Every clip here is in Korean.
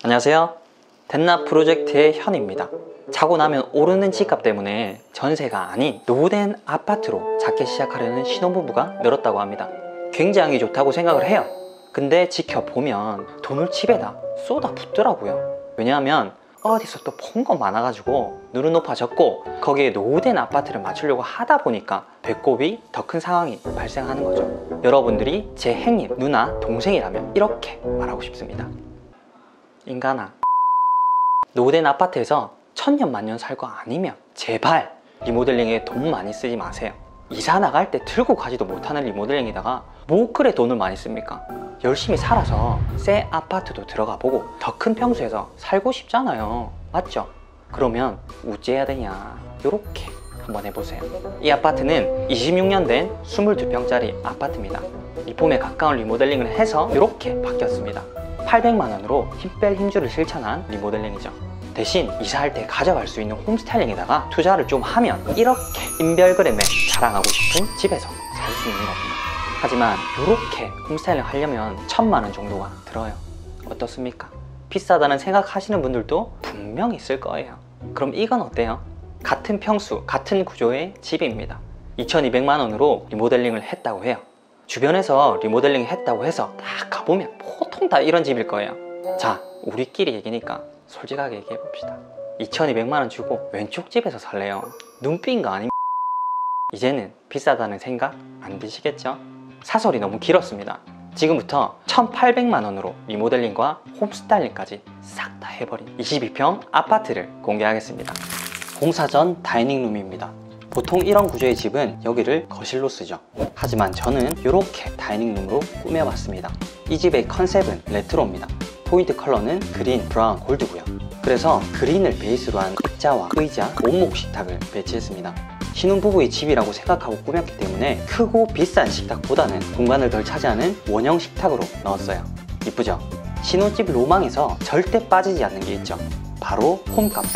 안녕하세요. 덴나 프로젝트의 현입니다. 자고 나면 오르는 집값 때문에 전세가 아닌 노후된 아파트로 찾기 시작하려는 신혼부부가 늘었다고 합니다. 굉장히 좋다고 생각을 해요. 근데 지켜보면 돈을 집에다 쏟아붓더라고요. 왜냐하면 어디서 또 본 거 많아가지고 눈은 높아졌고 거기에 노후된 아파트를 맞추려고 하다 보니까 배꼽이 더 큰 상황이 발생하는 거죠. 여러분들이 제 행님, 누나, 동생이라면 이렇게 말하고 싶습니다. 인간아, 노후된 아파트에서 천년만년 살 거 아니면 제발 리모델링에 돈 많이 쓰지 마세요. 이사 나갈 때 들고 가지도 못하는 리모델링에다가 뭐 그래 돈을 많이 씁니까? 열심히 살아서 새 아파트도 들어가 보고 더 큰 평수에서 살고 싶잖아요. 맞죠? 그러면 어째야 되냐, 요렇게 한번 해보세요. 이 아파트는 26년 된 22평짜리 아파트입니다. 리폼에 가까운 리모델링을 해서 이렇게 바뀌었습니다. 800만 원으로 힘 뺄 힘줄을 실천한 리모델링이죠. 대신 이사할 때 가져갈 수 있는 홈스타일링에다가 투자를 좀 하면 이렇게 인별그램에 자랑하고 싶은 집에서 살 수 있는 겁니다. 하지만 이렇게 홈스타일링 하려면 1000만 원 정도가 들어요. 어떻습니까? 비싸다는 생각하시는 분들도 분명 있을 거예요. 그럼 이건 어때요? 같은 평수, 같은 구조의 집입니다. 2200만 원으로 리모델링을 했다고 해요. 주변에서 리모델링 했다고 해서 딱 가보면 보통 다 이런 집일 거예요. 자, 우리끼리 얘기니까 솔직하게 얘기해 봅시다. 2200만 원 주고 왼쪽 집에서 살래요? 눈 삔 거 아닙니까? 이제는 비싸다는 생각 안 드시겠죠? 사설이 너무 길었습니다. 지금부터 1800만 원으로 리모델링과 홈스타일링까지 싹 다 해버린 22평 아파트를 공개하겠습니다. 공사 전 다이닝룸입니다. 보통 이런 구조의 집은 여기를 거실로 쓰죠. 하지만 저는 이렇게 다이닝룸으로 꾸며봤습니다. 이 집의 컨셉은 레트로입니다. 포인트 컬러는 그린, 브라운, 골드고요. 그래서 그린을 베이스로 한 액자와 의자, 원목 식탁을 배치했습니다. 신혼부부의 집이라고 생각하고 꾸몄기 때문에 크고 비싼 식탁보다는 공간을 덜 차지하는 원형 식탁으로 넣었어요. 이쁘죠? 신혼집 로망에서 절대 빠지지 않는 게 있죠. 바로 홈카페.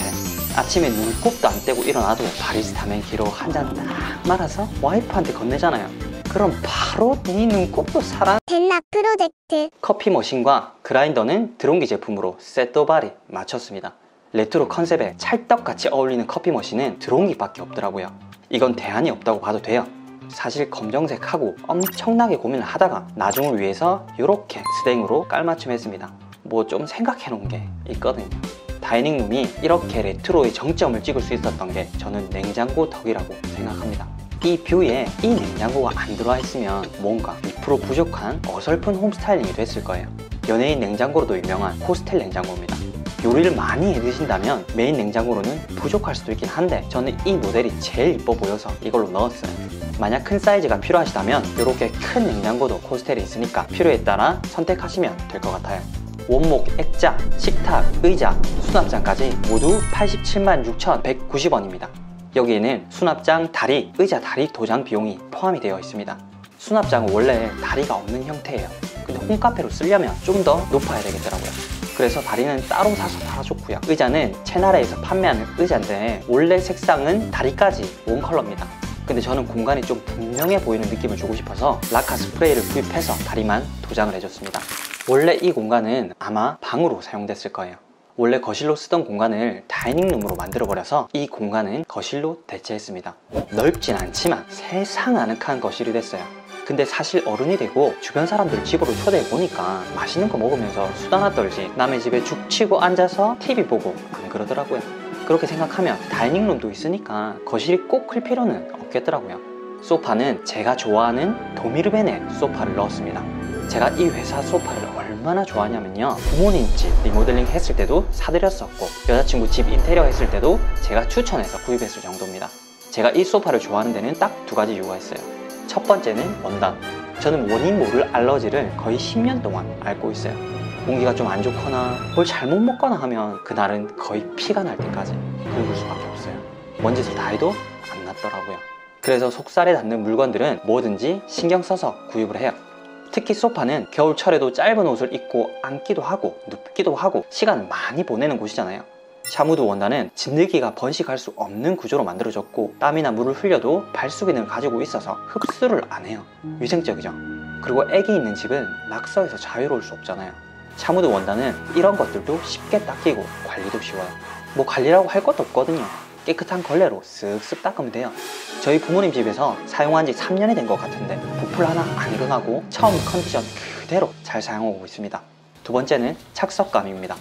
아침에 눈곱도 안 떼고 일어나도 바리스타мен 기로 한 잔 딱 말아서 와이프한테 건네잖아요. 그럼 바로 네 눈곱도 사랑. 덴나 프로젝트. 커피 머신과 그라인더는 드론기 제품으로 셋도바리 맞췄습니다. 레트로 컨셉에 찰떡같이 어울리는 커피 머신은 드론기밖에 없더라고요. 이건 대안이 없다고 봐도 돼요. 사실 검정색하고 엄청나게 고민을 하다가 나중을 위해서 이렇게 스댕으로 깔맞춤했습니다. 뭐 좀 생각해 놓은 게 있거든요. 다이닝룸이 이렇게 레트로의 정점을 찍을 수 있었던 게 저는 냉장고 덕이라고 생각합니다. 이 뷰에 이 냉장고가 안 들어와 있으면 뭔가 2% 부족한 어설픈 홈스타일링이 됐을 거예요. 연예인 냉장고로도 유명한 호스텔 냉장고입니다. 요리를 많이 해 드신다면 메인 냉장고로는 부족할 수도 있긴 한데 저는 이 모델이 제일 이뻐 보여서 이걸로 넣었어요. 만약 큰 사이즈가 필요하시다면 이렇게 큰 냉장고도 호스텔에 있으니까 필요에 따라 선택하시면 될 것 같아요. 원목, 액자, 식탁, 의자, 수납장까지 모두 876,190원입니다. 여기에는 수납장 다리, 의자 다리 도장 비용이 포함이 되어 있습니다. 수납장은 원래 다리가 없는 형태예요. 근데 홈카페로 쓰려면 좀 더 높아야 되겠더라고요. 그래서 다리는 따로 사서 달아줬고요. 의자는 채나라에서 판매하는 의자인데 원래 색상은 다리까지 원 컬러입니다. 근데 저는 공간이 좀 분명해 보이는 느낌을 주고 싶어서 라카 스프레이를 구입해서 다리만 도장을 해줬습니다. 원래 이 공간은 아마 방으로 사용됐을 거예요. 원래 거실로 쓰던 공간을 다이닝룸으로 만들어버려서 이 공간은 거실로 대체했습니다. 넓진 않지만 세상 아늑한 거실이 됐어요. 근데 사실 어른이 되고 주변 사람들 집으로 초대해보니까 맛있는 거 먹으면서 수다나 떨지 남의 집에 죽 치고 앉아서 TV 보고 안 그러더라고요. 그렇게 생각하면 다이닝룸도 있으니까 거실이 꼭 클 필요는 없겠더라고요. 소파는 제가 좋아하는 도미르베네 소파를 넣었습니다. 제가 이 회사 소파를 얼마나 좋아하냐면요, 부모님 집 리모델링 했을 때도 사드렸었고 여자친구 집 인테리어 했을 때도 제가 추천해서 구입했을 정도입니다. 제가 이 소파를 좋아하는 데는 딱 두 가지 이유가 있어요. 첫 번째는 원단. 저는 원인 모를 알러지를 거의 10년 동안 앓고 있어요. 공기가 좀 안 좋거나 뭘 잘못 먹거나 하면 그날은 거의 피가 날 때까지 긁을 수밖에 없어요. 먼지서 다 해도 안 낫더라고요. 그래서 속살에 닿는 물건들은 뭐든지 신경 써서 구입을 해요. 특히 소파는 겨울철에도 짧은 옷을 입고 앉기도 하고 눕기도 하고 시간을 많이 보내는 곳이잖아요. 샤무드 원단은 진드기가 번식할 수 없는 구조로 만들어졌고 땀이나 물을 흘려도 발수기능을 가지고 있어서 흡수를 안 해요. 위생적이죠. 그리고 애기 있는 집은 낙서에서 자유로울 수 없잖아요. 샤무드 원단은 이런 것들도 쉽게 닦이고 관리도 쉬워요. 뭐 관리라고 할 것도 없거든요. 깨끗한 걸레로 쓱쓱 닦으면 돼요. 저희 부모님 집에서 사용한 지 3년이 된 것 같은데 부풀 하나 안 일어나고 처음 컨디션 그대로 잘 사용하고 있습니다. 두 번째는 착석감입니다.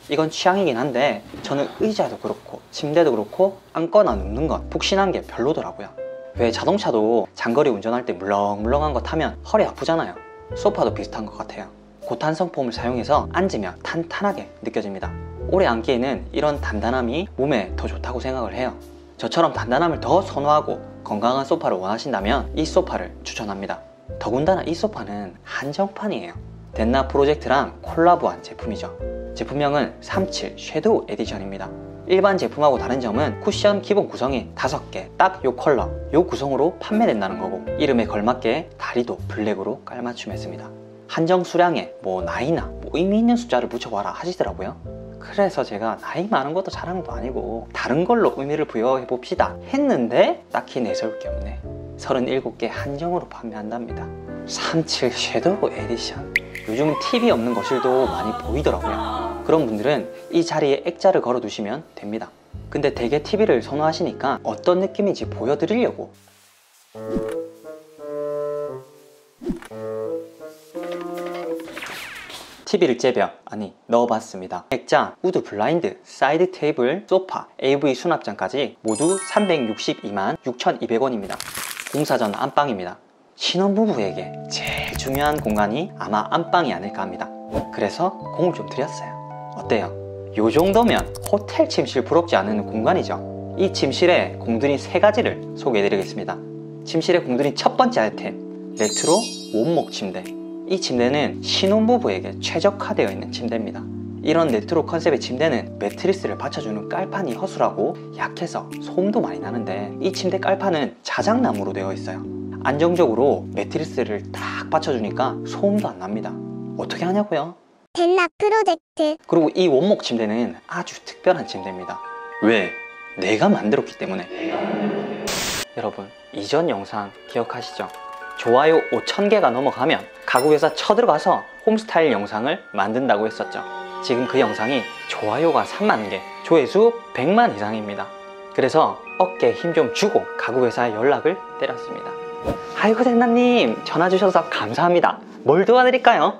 이건 취향이긴 한데 저는 의자도 그렇고 침대도 그렇고 앉거나 눕는 건 푹신한 게 별로더라고요. 왜 자동차도 장거리 운전할 때 물렁물렁한 거 타면 허리 아프잖아요. 소파도 비슷한 것 같아요. 고탄성 폼을 사용해서 앉으면 탄탄하게 느껴집니다. 오래 앉기에는 이런 단단함이 몸에 더 좋다고 생각을 해요. 저처럼 단단함을 더 선호하고 건강한 소파를 원하신다면 이 소파를 추천합니다. 더군다나 이 소파는 한정판이에요. 덴나 프로젝트랑 콜라보한 제품이죠. 제품명은 37 섀도우 에디션입니다. 일반 제품하고 다른 점은 쿠션 기본 구성이 5개, 딱 요 컬러, 요 구성으로 판매된다는 거고 이름에 걸맞게 다리도 블랙으로 깔맞춤했습니다. 한정 수량에 뭐 나이나 뭐 의미 있는 숫자를 붙여봐라 하시더라고요. 그래서 제가 나이 많은 것도 자랑도 아니고 다른 걸로 의미를 부여해 봅시다 했는데 딱히 내세울 게 없네. 37개 한정으로 판매한답니다. 37 섀도우 에디션. 요즘은 TV 없는 거실도 많이 보이더라고요. 그런 분들은 이 자리에 액자를 걸어 두시면 됩니다. 근데 대개 TV를 선호하시니까 어떤 느낌인지 보여드리려고 TV를 넣어봤습니다. 액자, 우드 블라인드, 사이드 테이블, 소파, AV 수납장까지 모두 362만 6,200원입니다. 공사 전 안방입니다. 신혼부부에게 제일 중요한 공간이 아마 안방이 아닐까 합니다. 그래서 공을 좀 드렸어요. 어때요? 요 정도면 호텔 침실 부럽지 않은 공간이죠. 이 침실의 공들인 3가지를 소개해드리겠습니다. 침실의 공들인 첫 번째 아이템, 레트로 원목 침대. 이 침대는 신혼부부에게 최적화되어 있는 침대입니다. 이런 레트로 컨셉의 침대는 매트리스를 받쳐주는 깔판이 허술하고 약해서 소음도 많이 나는데 이 침대 깔판은 자작나무로 되어 있어요. 안정적으로 매트리스를 딱 받쳐주니까 소음도 안 납니다. 어떻게 하냐고요? 덴나 프로젝트. 그리고 이 원목 침대는 아주 특별한 침대입니다. 왜? 내가 만들었기 때문에. 여러분, 이전 영상 기억하시죠? 좋아요 5,000개가 넘어가면 가구회사 쳐들어가서 홈스타일 영상을 만든다고 했었죠. 지금 그 영상이 좋아요가 30,000개, 조회수 100만 이상입니다. 그래서 어깨에 힘 좀 주고 가구회사에 연락을 때렸습니다. 아이고 덴나님, 전화 주셔서 감사합니다. 뭘 도와드릴까요?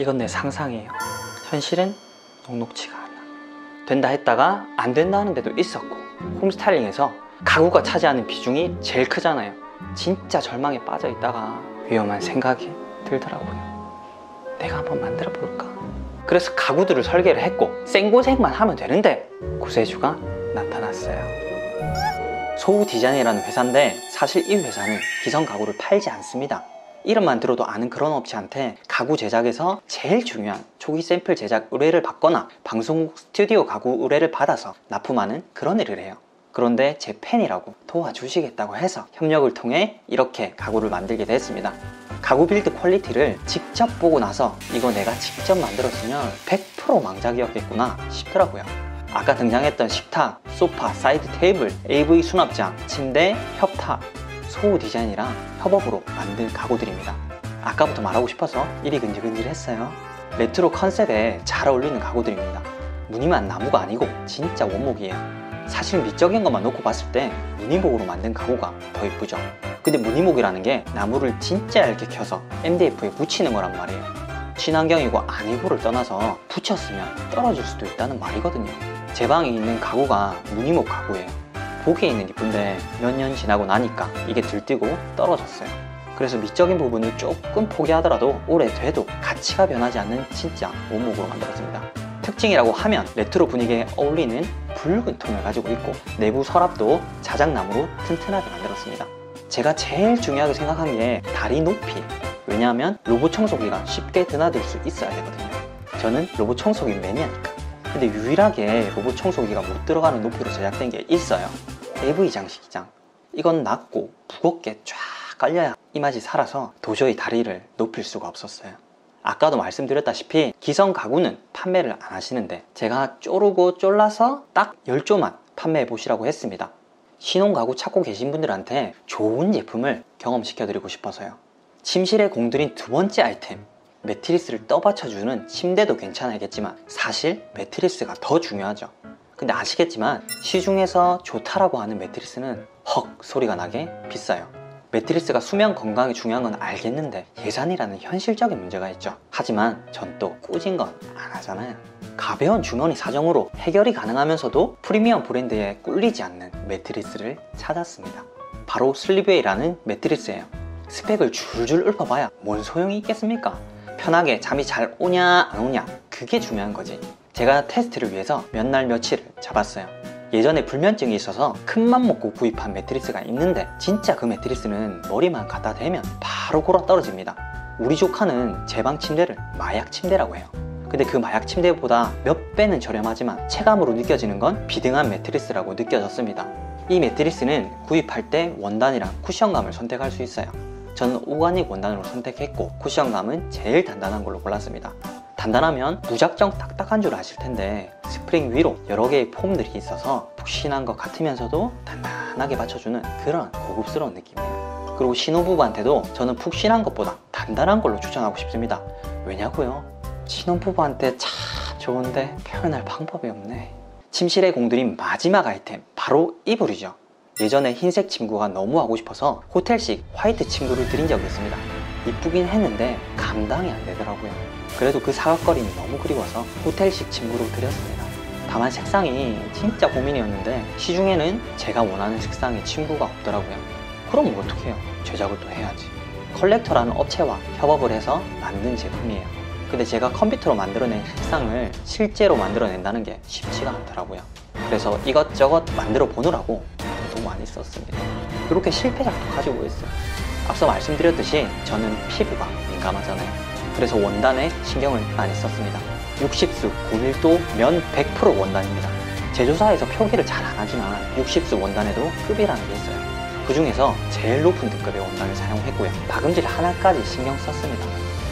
이건 내 상상이에요. 현실은 녹록지가 않아. 된다 했다가 안 된다 하는 데도 있었고, 홈스타일링에서 가구가 차지하는 비중이 제일 크잖아요. 진짜 절망에 빠져 있다가 위험한 생각이 들더라고요. 내가 한번 만들어 볼까? 그래서 가구들을 설계를 했고 생고생만 하면 되는데 구세주가 나타났어요. 소우 디자인이라는 회사인데 사실 이 회사는 기성 가구를 팔지 않습니다. 이름만 들어도 아는 그런 업체한테 가구 제작에서 제일 중요한 초기 샘플 제작 의뢰를 받거나 방송국 스튜디오 가구 의뢰를 받아서 납품하는 그런 일을 해요. 그런데 제 팬이라고 도와주시겠다고 해서 협력을 통해 이렇게 가구를 만들게 됐습니다. 가구 빌드 퀄리티를 직접 보고 나서 이거 내가 직접 만들었으면 100% 망작이었겠구나 싶더라고요. 아까 등장했던 식탁, 소파, 사이드 테이블, AV 수납장, 침대, 협탁, 소우 디자인이랑 협업으로 만든 가구들입니다. 아까부터 말하고 싶어서 입이 근질근질했어요. 레트로 컨셉에 잘 어울리는 가구들입니다. 무늬만 나무가 아니고 진짜 원목이에요. 사실 미적인 것만 놓고 봤을 때 무늬목으로 만든 가구가 더 예쁘죠. 근데 무늬목이라는 게 나무를 진짜 얇게 켜서 MDF에 붙이는 거란 말이에요. 친환경이고 아니고를 떠나서 붙였으면 떨어질 수도 있다는 말이거든요. 제 방에 있는 가구가 무늬목 가구예요. 보기에는 이쁜데 몇 년 지나고 나니까 이게 들뜨고 떨어졌어요. 그래서 미적인 부분을 조금 포기하더라도 오래돼도 가치가 변하지 않는 진짜 원목으로 만들었습니다. 특징이라고 하면 레트로 분위기에 어울리는 붉은 톤을 가지고 있고 내부 서랍도 자작나무로 튼튼하게 만들었습니다. 제가 제일 중요하게 생각한 게 다리 높이. 왜냐하면 로봇 청소기가 쉽게 드나들 수 있어야 되거든요. 저는 로봇 청소기 매니아니까. 근데 유일하게 로봇 청소기가 못 들어가는 높이로 제작된 게 있어요. AV 장식기장. 이건 낮고 무겁게 쫙 깔려야 이 맛이 살아서 도저히 다리를 높일 수가 없었어요. 아까도 말씀드렸다시피 기성 가구는 판매를 안 하시는데 제가 쪼르고 쫄라서 딱 10조만 판매해 보시라고 했습니다. 신혼 가구 찾고 계신 분들한테 좋은 제품을 경험시켜 드리고 싶어서요. 침실에 공들인 두 번째 아이템, 매트리스를 떠받쳐주는 침대도 괜찮겠지만 사실 매트리스가 더 중요하죠. 근데 아시겠지만 시중에서 좋다라고 하는 매트리스는 헉 소리가 나게 비싸요. 매트리스가 수면 건강에 중요한 건 알겠는데 예산이라는 현실적인 문제가 있죠. 하지만 전 또 꾸진 건 안 하잖아요. 가벼운 주머니 사정으로 해결이 가능하면서도 프리미엄 브랜드에 꿀리지 않는 매트리스를 찾았습니다. 바로 슬립웨이라는 매트리스예요. 스펙을 줄줄 읊어봐야 뭔 소용이 있겠습니까? 편하게 잠이 잘 오냐 안 오냐 그게 중요한 거지. 제가 테스트를 위해서 몇 날 며칠을 잡았어요. 예전에 불면증이 있어서 큰맘 먹고 구입한 매트리스가 있는데 진짜 그 매트리스는 머리만 갖다 대면 바로 골아 떨어집니다. 우리 조카는 제 방 침대를 마약 침대라고 해요. 근데 그 마약 침대보다 몇 배는 저렴하지만 체감으로 느껴지는 건 비등한 매트리스라고 느껴졌습니다. 이 매트리스는 구입할 때 원단이랑 쿠션감을 선택할 수 있어요. 저는 오가닉 원단으로 선택했고 쿠션감은 제일 단단한 걸로 골랐습니다. 단단하면 무작정 딱딱한 줄 아실 텐데 스프링 위로 여러 개의 폼들이 있어서 푹신한 것 같으면서도 단단하게 받쳐주는 그런 고급스러운 느낌이에요. 그리고 신혼부부한테도 저는 푹신한 것보다 단단한 걸로 추천하고 싶습니다. 왜냐고요? 신혼부부한테 참 좋은데 표현할 방법이 없네. 침실에 공들인 마지막 아이템 바로 이불이죠. 예전에 흰색 침구가 너무 하고 싶어서 호텔식 화이트 침구를 드린 적이 있습니다. 이쁘긴 했는데 감당이 안 되더라고요. 그래도 그 사각거리는 너무 그리워서 호텔식 침구로 드렸습니다. 다만 색상이 진짜 고민이었는데 시중에는 제가 원하는 색상의 침구가 없더라고요. 그럼 어떡해요? 제작을 또 해야지. 컬렉터라는 업체와 협업을 해서 만든 제품이에요. 근데 제가 컴퓨터로 만들어낸 색상을 실제로 만들어낸다는 게 쉽지가 않더라고요. 그래서 이것저것 만들어 보느라고 너무 많이 썼습니다. 그렇게 실패작도 가지고 있어요. 앞서 말씀드렸듯이 저는 피부가 민감하잖아요. 그래서 원단에 신경을 많이 썼습니다. 60수 9밀도 면 100% 원단입니다. 제조사에서 표기를 잘 안 하지만 60수 원단에도 급이라는 게 있어요. 그 중에서 제일 높은 등급의 원단을 사용했고요. 박음질 하나까지 신경 썼습니다.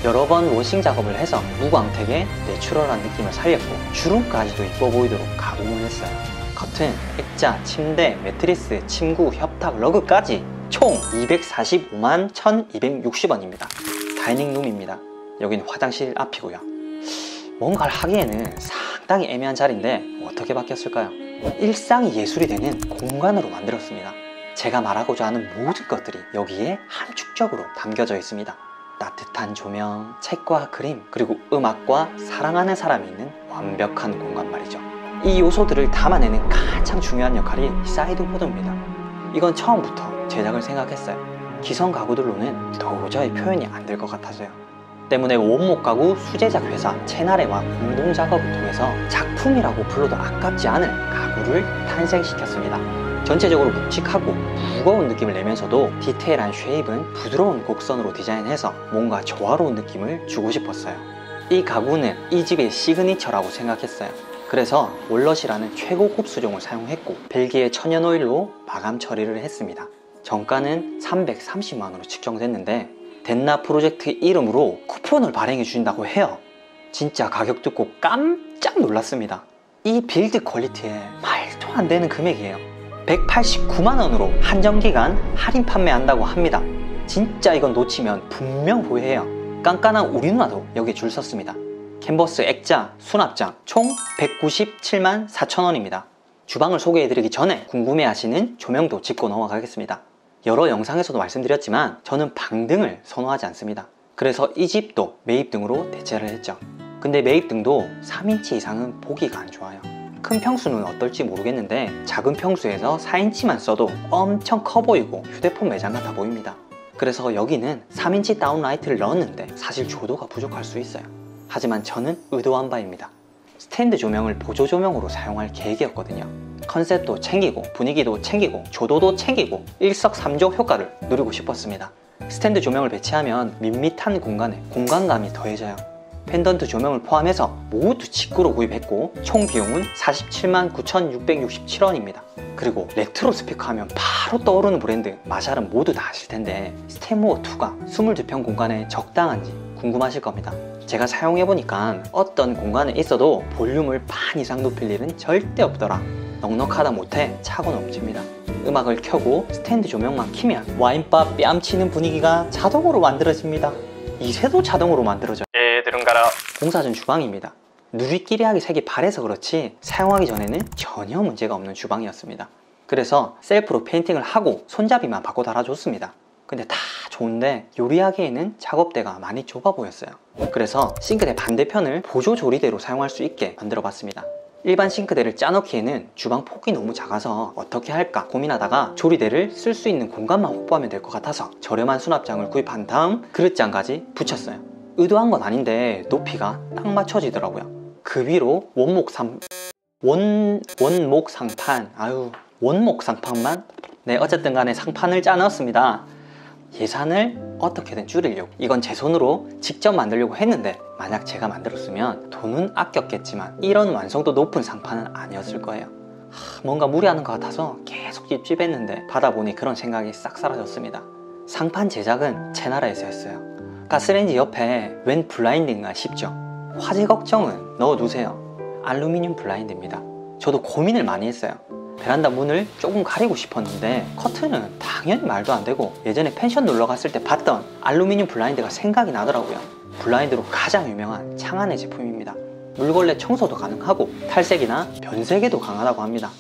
여러 번 워싱 작업을 해서 무광택의 내추럴한 느낌을 살렸고 주름까지도 이뻐 보이도록 가공을 했어요. 겉은 액자, 침대, 매트리스, 침구, 협탁, 러그까지 총 245만 1260원입니다. 다이닝룸입니다. 여기는 화장실 앞이고요. 뭔가를 하기에는 상당히 애매한 자리인데 어떻게 바뀌었을까요? 일상이 예술이 되는 공간으로 만들었습니다. 제가 말하고자 하는 모든 것들이 여기에 함축적으로 담겨져 있습니다. 따뜻한 조명, 책과 그림, 그리고 음악과 사랑하는 사람이 있는 완벽한 공간 말이죠. 이 요소들을 담아내는 가장 중요한 역할이 사이드보드입니다. 이건 처음부터 제작을 생각했어요. 기성 가구들로는 도저히 표현이 안 될 것 같아서요. 때문에 원목 가구 수제작 회사 채나래와 공동 작업을 통해서 작품이라고 불러도 아깝지 않을 가구를 탄생시켰습니다. 전체적으로 묵직하고 무거운 느낌을 내면서도 디테일한 쉐입은 부드러운 곡선으로 디자인해서 뭔가 조화로운 느낌을 주고 싶었어요. 이 가구는 이 집의 시그니처라고 생각했어요. 그래서 월넛이라는 최고급 수종을 사용했고 벨기에 천연 오일로 마감 처리를 했습니다. 정가는 330만원으로 측정됐는데 덴나 프로젝트 이름으로 쿠폰을 발행해 주신다고 해요. 진짜 가격 듣고 깜짝 놀랐습니다. 이 빌드 퀄리티에 말도 안 되는 금액이에요. 189만원으로 한정기간 할인 판매한다고 합니다. 진짜 이건 놓치면 분명 후회해요. 깐깐한 우리 누나도 여기 줄 섰습니다. 캔버스 액자, 수납장 총 197만 4천원입니다. 주방을 소개해드리기 전에 궁금해하시는 조명도 짚고 넘어가겠습니다. 여러 영상에서도 말씀드렸지만 저는 방등을 선호하지 않습니다. 그래서 이 집도 매입등으로 대체를 했죠. 근데 매입등도 3인치 이상은 보기가 안 좋아요. 큰 평수는 어떨지 모르겠는데 작은 평수에서 4인치만 써도 엄청 커 보이고 휴대폰 매장 같아 보입니다. 그래서 여기는 3인치 다운라이트를 넣었는데 사실 조도가 부족할 수 있어요. 하지만 저는 의도한 바입니다. 스탠드 조명을 보조 조명으로 사용할 계획이었거든요. 컨셉도 챙기고 분위기도 챙기고 조도도 챙기고 일석삼조 효과를 누리고 싶었습니다. 스탠드 조명을 배치하면 밋밋한 공간에 공간감이 더해져요. 펜던트 조명을 포함해서 모두 직구로 구입했고 총 비용은 47만 9,667원입니다. 그리고 레트로 스피커 하면 바로 떠오르는 브랜드 마샬은 모두 다 아실 텐데 스탠모어2가 22평 공간에 적당한지 궁금하실 겁니다. 제가 사용해보니까 어떤 공간에 있어도 볼륨을 반 이상 높일 일은 절대 없더라. 넉넉하다 못해 차고 넘칩니다. 음악을 켜고 스탠드 조명만 켜면 와인바 뺨치는 분위기가 자동으로 만들어집니다. 이새도 자동으로 만들어져요. 기름 갈아. 공사전 주방입니다. 누리끼리 하기 색이 바래서 그렇지 사용하기 전에는 전혀 문제가 없는 주방이었습니다. 그래서 셀프로 페인팅을 하고 손잡이만 바꿔 달아줬습니다. 근데 다 좋은데 요리하기에는 작업대가 많이 좁아 보였어요. 그래서 싱크대 반대편을 보조 조리대로 사용할 수 있게 만들어 봤습니다. 일반 싱크대를 짜놓기에는 주방 폭이 너무 작아서 어떻게 할까 고민하다가 조리대를 쓸 수 있는 공간만 확보하면 될 것 같아서 저렴한 수납장을 구입한 다음 그릇장까지 붙였어요. 의도한 건 아닌데 높이가 딱 맞춰지더라고요. 그 위로 원목 상판만 어쨌든 간에 상판을 짜 넣었습니다. 예산을 어떻게든 줄이려고, 이건 제 손으로 직접 만들려고 했는데 만약 제가 만들었으면 돈은 아꼈겠지만 이런 완성도 높은 상판은 아니었을 거예요. 뭔가 무리하는 것 같아서 계속 찝찝했는데 받아보니 그런 생각이 싹 사라졌습니다. 상판 제작은 제 나라에서 했어요. 가스레인지 옆에 웬 블라인드인가 싶죠? 화재 걱정은 넣어두세요. 알루미늄 블라인드입니다. 저도 고민을 많이 했어요. 베란다 문을 조금 가리고 싶었는데 커튼은 당연히 말도 안 되고 예전에 펜션 놀러 갔을 때 봤던 알루미늄 블라인드가 생각이 나더라고요. 블라인드로 가장 유명한 창안의 제품입니다. 물걸레 청소도 가능하고 탈색이나 변색에도 강하다고 합니다.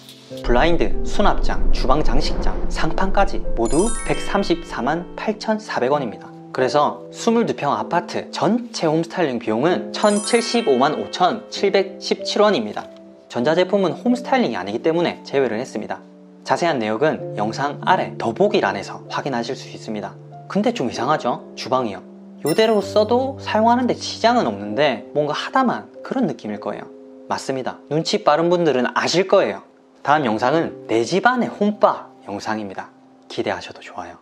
블라인드, 수납장, 주방 장식장, 상판까지 모두 134만 8,400원입니다. 그래서 22평 아파트 전체 홈스타일링 비용은 1,075만 5,717원입니다. 전자제품은 홈스타일링이 아니기 때문에 제외를 했습니다. 자세한 내역은 영상 아래 더보기란에서 확인하실 수 있습니다. 근데 좀 이상하죠? 주방이요. 이대로 써도 사용하는데 지장은 없는데 뭔가 하다만 그런 느낌일 거예요. 맞습니다. 눈치 빠른 분들은 아실 거예요. 다음 영상은 내 집안의 홈바 영상입니다. 기대하셔도 좋아요.